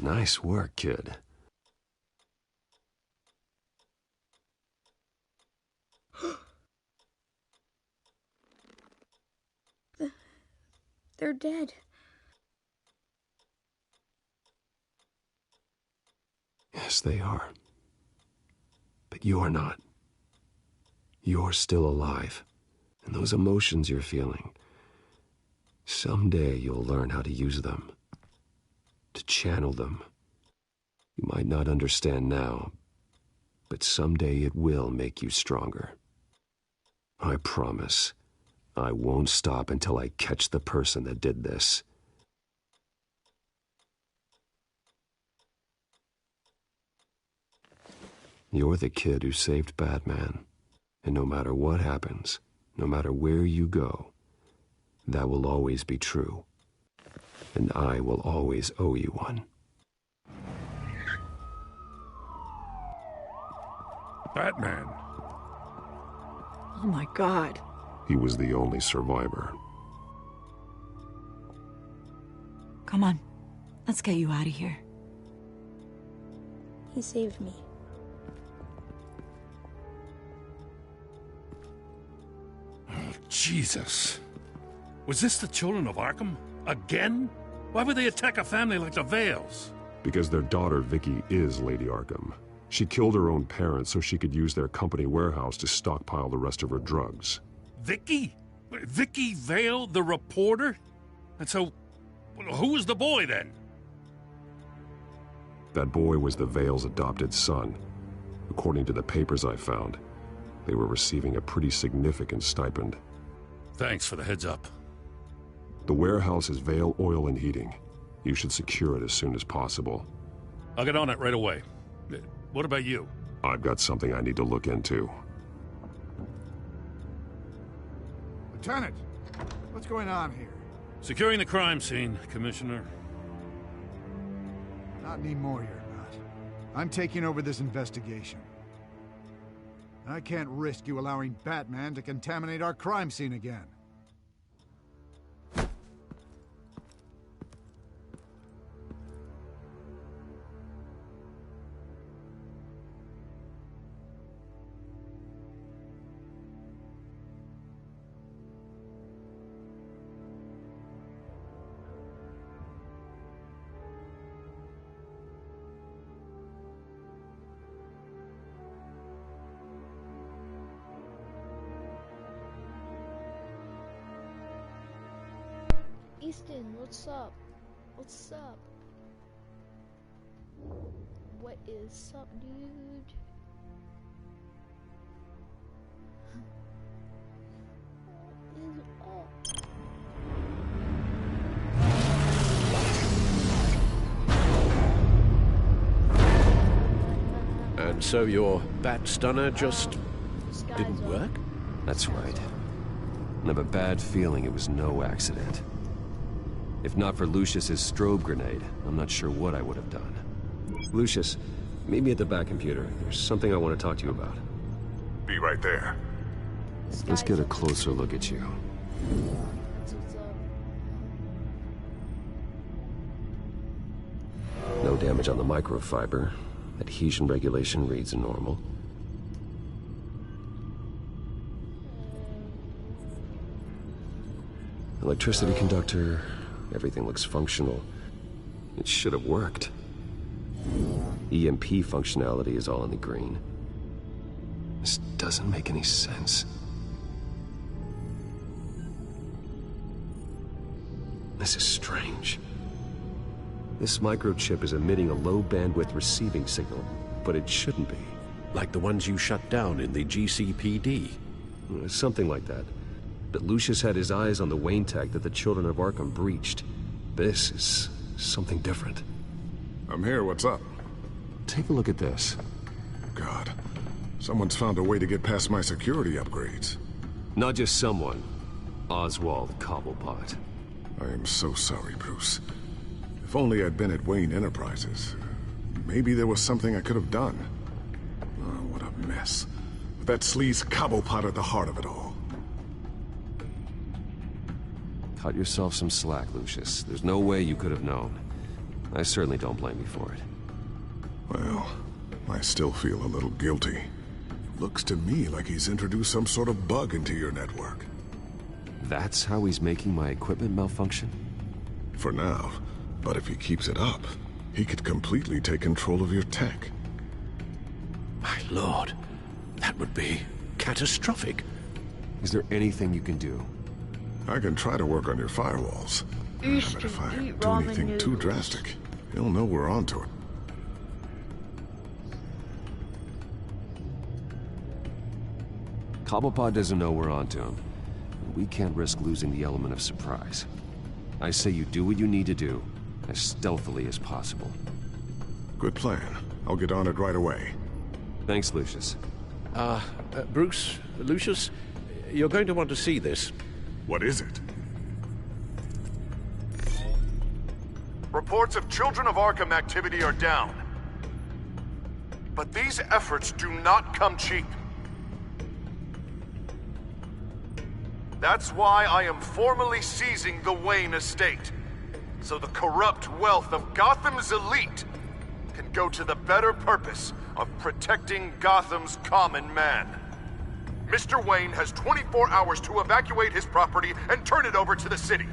Nice work, kid. They're dead. Yes, they are. But you're not. You're still alive. And those emotions you're feeling, someday you'll learn how to use them. To channel them. You might not understand now, but someday it will make you stronger. I promise, I won't stop until I catch the person that did this. You're the kid who saved Batman, and no matter what happens, no matter where you go, that will always be true. And I will always owe you one. Batman. Oh my God. He was the only survivor. Come on. Let's get you out of here. He saved me. Oh, Jesus. Was this the children of Arkham? Again? Why would they attack a family like the Vales? Because their daughter, Vicky, is Lady Arkham. She killed her own parents so she could use their company warehouse to stockpile the rest of her drugs. Vicky? Vicky Vale, the reporter? And so, who was the boy then? That boy was the Vale's adopted son. According to the papers I found, they were receiving a pretty significant stipend. Thanks for the heads up. The warehouse is Vale Oil and Heating. You should secure it as soon as possible. I'll get on it right away. What about you? I've got something I need to look into. Lieutenant, what's going on here? Securing the crime scene, Commissioner. Not anymore, you're not. I'm taking over this investigation. I can't risk you allowing Batman to contaminate our crime scene again. Easton, what's up? What's up? What is up, dude? What is up? And so your bat stunner just didn't work? That's right. I have a bad feeling it was no accident. If not for Lucius's strobe grenade, I'm not sure what I would have done. Lucius, meet me at the back computer. There's something I want to talk to you about. Be right there. Let's get a closer look at you. That's what's up. No damage on the microfiber. Adhesion regulation reads normal. Electricity conductor. Everything looks functional. It should have worked. EMP functionality is all in the green. This doesn't make any sense. This is strange. This microchip is emitting a low-bandwidth receiving signal, but it shouldn't be. Like the ones you shut down in the GCPD. Something like that. But Lucius had his eyes on the Wayne tech that the Children of Arkham breached. This is something different. I'm here, what's up? Take a look at this. God, someone's found a way to get past my security upgrades. Not just someone. Oswald Cobblepot. I am so sorry, Bruce. If only I'd been at Wayne Enterprises. Maybe there was something I could have done. Oh, what a mess. With that sleaze Cobblepot at the heart of it all. Cut yourself some slack, Lucius. There's no way you could have known. I certainly don't blame you for it. Well, I still feel a little guilty. Looks to me like he's introduced some sort of bug into your network. That's how he's making my equipment malfunction? For now. But if he keeps it up, he could completely take control of your tech. My lord, that would be catastrophic. Is there anything you can do? I can try to work on your firewalls. But if I do anything too drastic, he'll know we're onto it. Cobblepot doesn't know we're onto him. We can't risk losing the element of surprise. I say you do what you need to do, as stealthily as possible. Good plan. I'll get on it right away. Thanks, Lucius. Bruce, Lucius, you're going to want to see this. What is it? Reports of Children of Arkham activity are down. But these efforts do not come cheap. That's why I am formally seizing the Wayne estate, so the corrupt wealth of Gotham's elite can go to the better purpose of protecting Gotham's common man. Mr. Wayne has 24 hours to evacuate his property and turn it over to the city,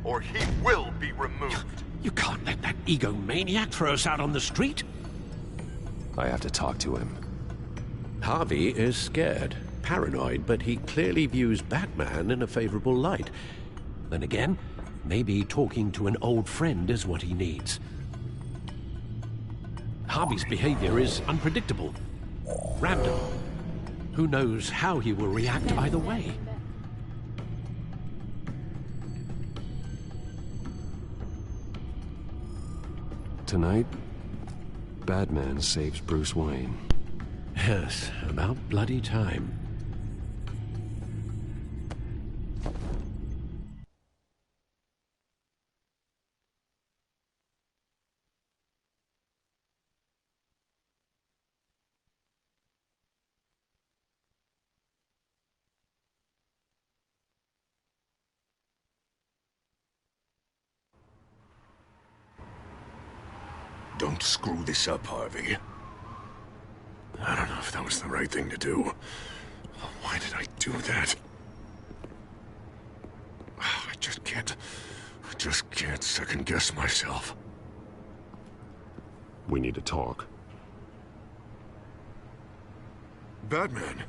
or he will be removed. You can't let that egomaniac throw us out on the street. I have to talk to him. Harvey is scared, paranoid, but he clearly views Batman in a favorable light. Then again, maybe talking to an old friend is what he needs. Harvey's behavior is unpredictable, random. Who knows how he will react either way? Tonight, Batman saves Bruce Wayne. Yes, about bloody time. Don't screw this up, Harvey. I don't know if that was the right thing to do. Why did I do that? I just can't second-guess myself. We need to talk. Batman?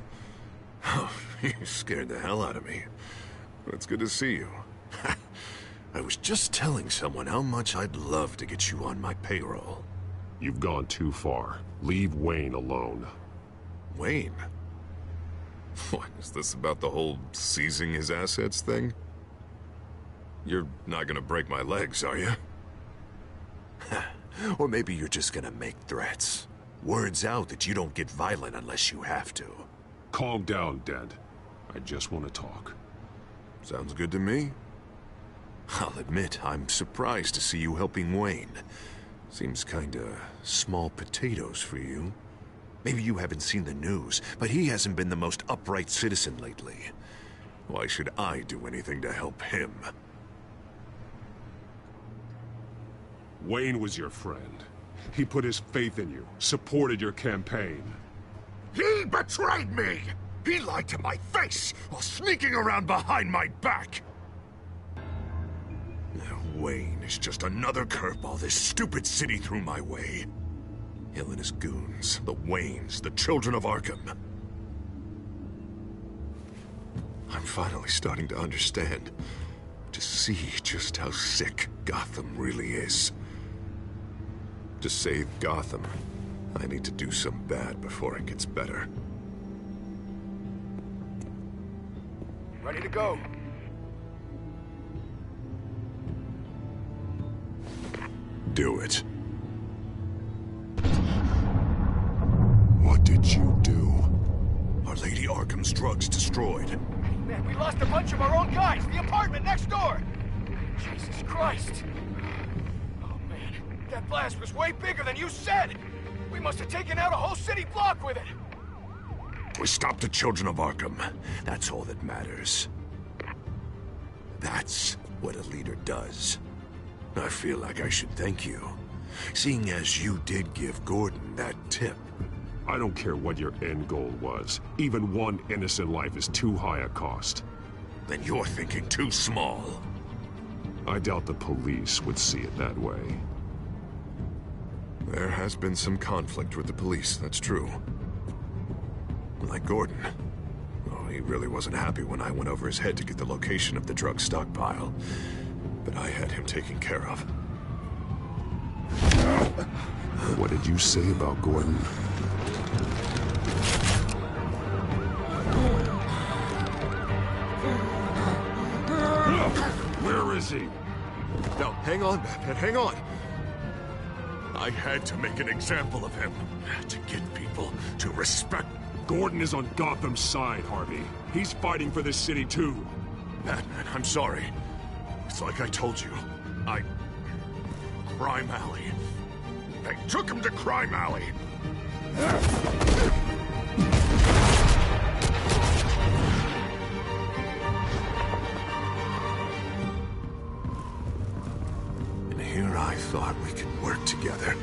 Oh, you scared the hell out of me. But it's good to see you. I was just telling someone how much I'd love to get you on my payroll. You've gone too far. Leave Wayne alone. Wayne? What, is this about the whole seizing his assets thing? You're not gonna break my legs, are you? Or maybe you're just gonna make threats. Words out that you don't get violent unless you have to. Calm down, Dad. I just want to talk. Sounds good to me. I'll admit, I'm surprised to see you helping Wayne. Seems kinda small potatoes for you. Maybe you haven't seen the news, but he hasn't been the most upright citizen lately. Why should I do anything to help him? Wayne was your friend. He put his faith in you, supported your campaign. He betrayed me! He lied to my face while sneaking around behind my back! Wayne is just another curveball this stupid city threw my way. Hill and his goons, the Waynes, the Children of Arkham. I'm finally starting to understand. To see just how sick Gotham really is. To save Gotham, I need to do some bad before it gets better. Ready to go. Do it. What did you do? Our Lady Arkham's drugs destroyed. Man, we lost a bunch of our own guys. The apartment next door. Jesus Christ. Oh, man. That blast was way bigger than you said. We must have taken out a whole city block with it. We stopped the children of Arkham. That's all that matters. That's what a leader does. I feel like I should thank you, seeing as you did give Gordon that tip. I don't care what your end goal was. Even one innocent life is too high a cost. Then you're thinking too small. I doubt the police would see it that way. There has been some conflict with the police, that's true. Like Gordon. Oh, he really wasn't happy when I went over his head to get the location of the drug stockpile. But I had him taken care of. What did you say about Gordon? Where is he? Now, hang on, Batman, hang on. I had to make an example of him. To get people to respect. Gordon is on Gotham's side, Harvey. He's fighting for this city, too. Batman, I'm sorry. It's like I told you. Crime Alley. They took him to Crime Alley. And here I thought we could work together.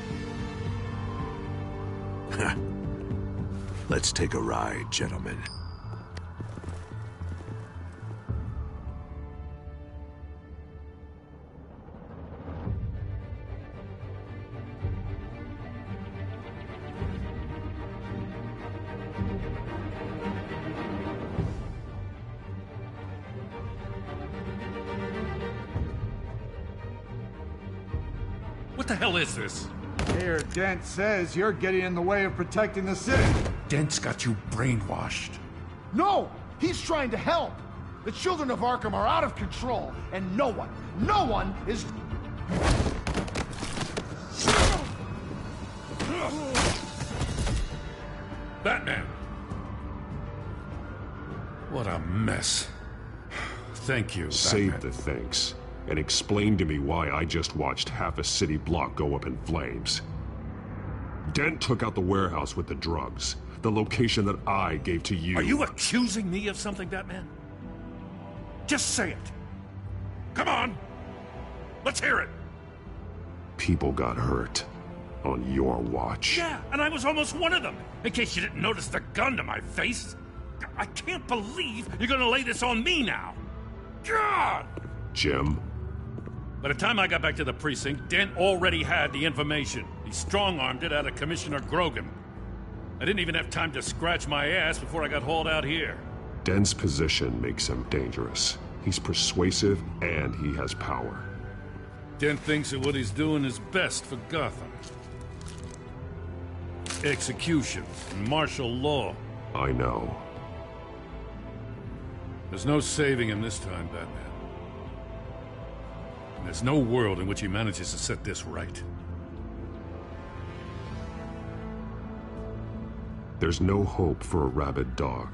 Let's take a ride, gentlemen. What the hell is this? Mayor Dent says you're getting in the way of protecting the city. Dent's got you brainwashed. No! He's trying to help! The children of Arkham are out of control, and no one is... Batman! What a mess. Thank you, Save Batman. the thanks, and explain to me why I just watched half a city block go up in flames. Dent took out the warehouse with the drugs, the location that I gave to you. Are you accusing me of something, Batman? Just say it. Come on! Let's hear it! People got hurt on your watch. Yeah, and I was almost one of them, in case you didn't notice the gun to my face. I can't believe you're gonna lay this on me now. God! Jim? By the time I got back to the precinct, Dent already had the information. He strong-armed it out of Commissioner Grogan. I didn't even have time to scratch my ass before I got hauled out here. Dent's position makes him dangerous. He's persuasive, and he has power. Dent thinks that what he's doing is best for Gotham. Execution and martial law. I know. There's no saving him this time, Batman. And there's no world in which he manages to set this right. There's no hope for a rabid dog.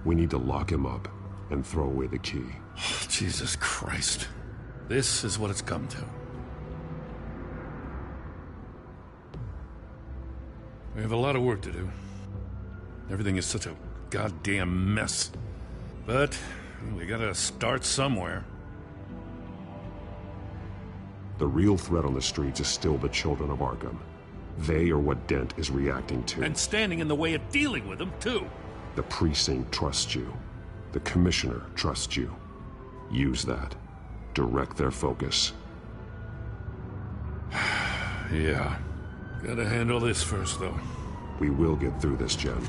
We need to lock him up and throw away the key. Oh, Jesus Christ. This is what it's come to. We have a lot of work to do. Everything is such a goddamn mess. But we gotta start somewhere. The real threat on the streets is still the children of Arkham. They are what Dent is reacting to. And standing in the way of dealing with them, too. The precinct trusts you. The commissioner trusts you. Use that. Direct their focus. Yeah. Gotta handle this first, though. We will get through this, Jen.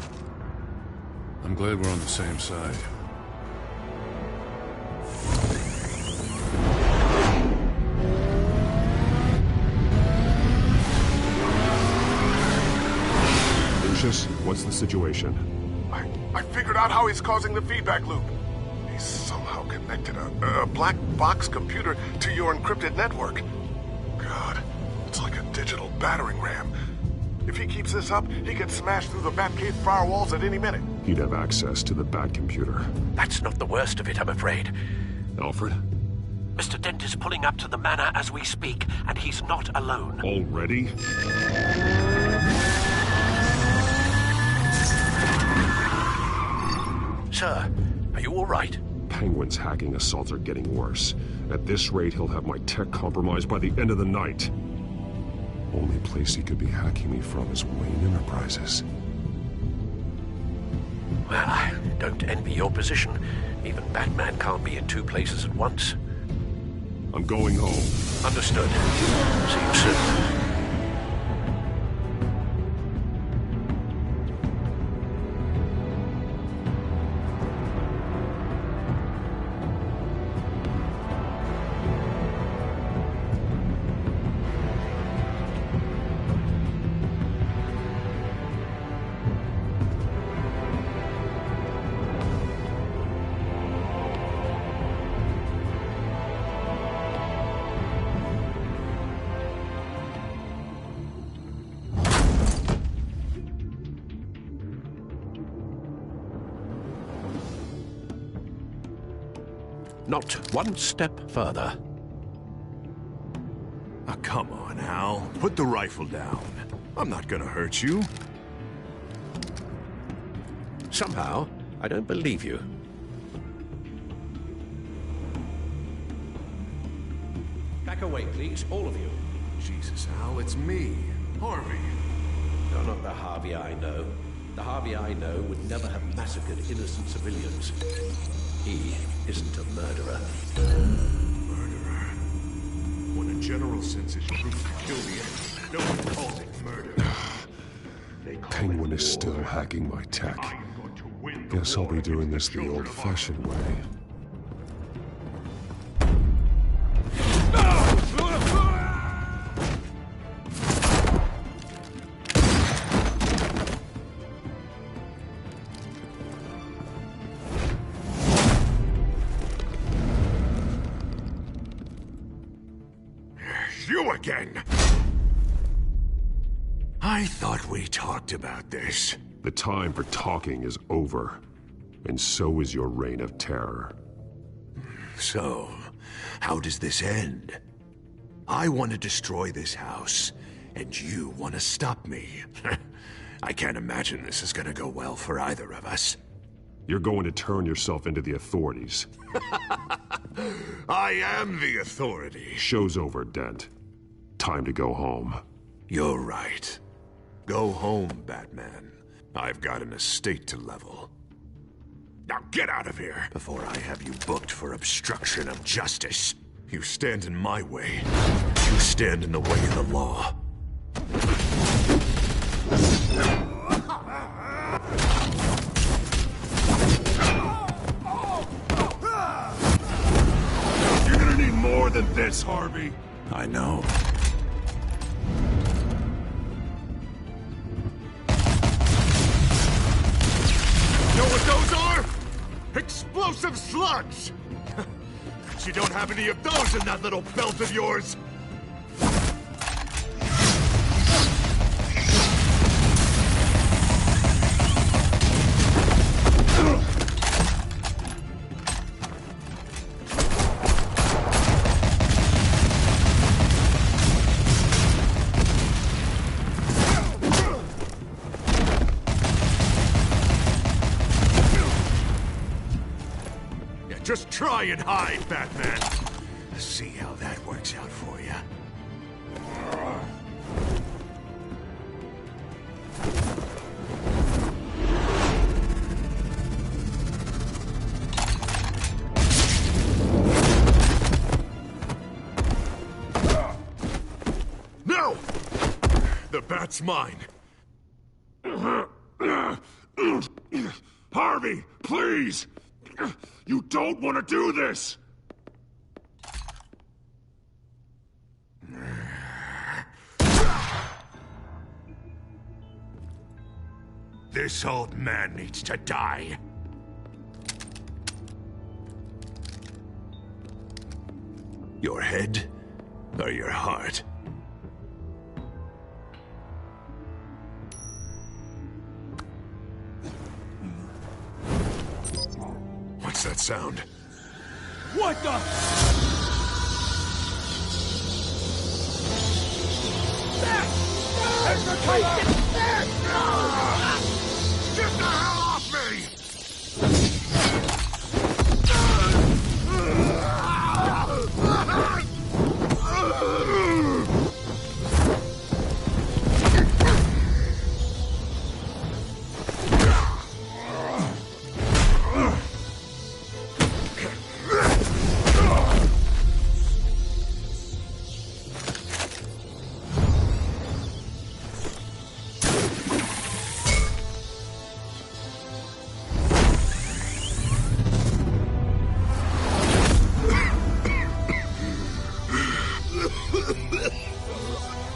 I'm glad we're on the same side. Lucius, what's the situation? I figured out how he's causing the feedback loop. He's somehow connected a black box computer to your encrypted network. God, it's like a digital battering ram. If he keeps this up, he can smash through the Batcave firewalls at any minute. He'd have access to the Bat computer. That's not the worst of it, I'm afraid. Alfred? Mr. Dent is pulling up to the manor as we speak, and he's not alone. Already? Sir, are you all right? Penguin's hacking assaults are getting worse. At this rate, he'll have my tech compromised by the end of the night. Only place he could be hacking me from is Wayne Enterprises. Well, I don't envy your position. Even Batman can't be in two places at once. I'm going home. Understood. See you soon. Not one step further. Oh, come on, Al. Put the rifle down. I'm not gonna hurt you. Somehow, I don't believe you. Back away, please, all of you. Jesus, Al, it's me, Harvey. You're not the Harvey I know. The Harvey I know would never have massacred innocent civilians. He isn't a murderer. Murderer? When a general senses troops to kill the enemy, no one calls it murder. Penguin is still hacking my tech. Guess I'll be doing this the old-fashioned way. You again! I thought we talked about this. The time for talking is over. And so is your reign of terror. So, how does this end? I want to destroy this house, and you want to stop me. I can't imagine this is gonna go well for either of us. You're going to turn yourself into the authorities. I am the authority. Show's over, Dent. Time to go home. You're right. Go home, Batman. I've got an estate to level. Now get out of here before I have you booked for obstruction of justice. You stand in my way. You stand in the way of the law. You're gonna need more than this, Harvey. I know. Know what those are? Explosive slugs! But you don't have any of those in that little belt of yours! Just try and hide, Batman. See how that works out for you. No! The bat's mine. Harvey, please! You don't want to do this! This old man needs to die. Your head or your heart? What's that sound? What the? Get the hell off me!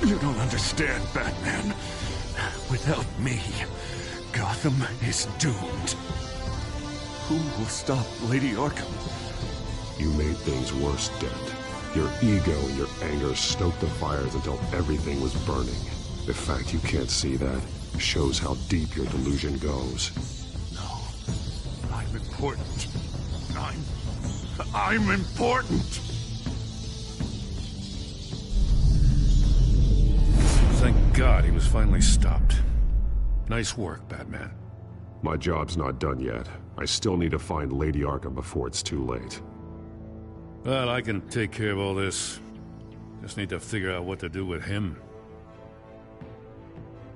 You don't understand, Batman. Without me, Gotham is doomed. Who will stop Lady Arkham? You made things worse, Dent. Your ego and your anger stoked the fires until everything was burning. The fact you can't see that shows how deep your delusion goes. No. I'm important. I'm important! Thank God he was finally stopped. Nice work, Batman. My job's not done yet. I still need to find Lady Arkham before it's too late. Well, I can take care of all this. Just need to figure out what to do with him.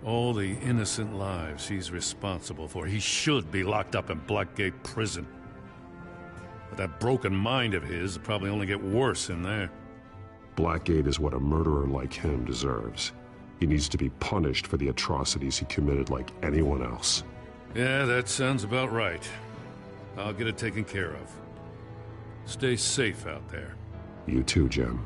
All the innocent lives he's responsible for. He should be locked up in Blackgate Prison. But that broken mind of his will probably only get worse in there. Blackgate is what a murderer like him deserves. He needs to be punished for the atrocities he committed like anyone else. Yeah, that sounds about right. I'll get it taken care of. Stay safe out there. You too, Jim.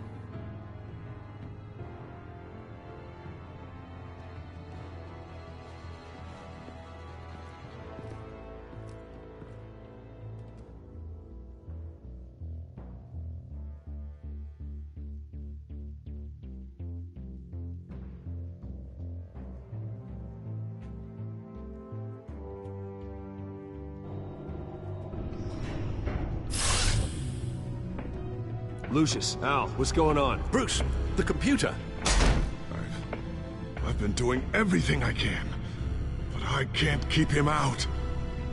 Lucius, Al, what's going on? Bruce, the computer. I've been doing everything I can, but I can't keep him out.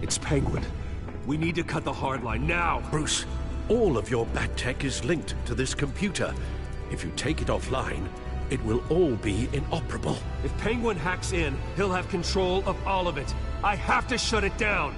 It's Penguin. We need to cut the hard line now. Bruce, all of your bat tech is linked to this computer. If you take it offline, it will all be inoperable. If Penguin hacks in, he'll have control of all of it. I have to shut it down.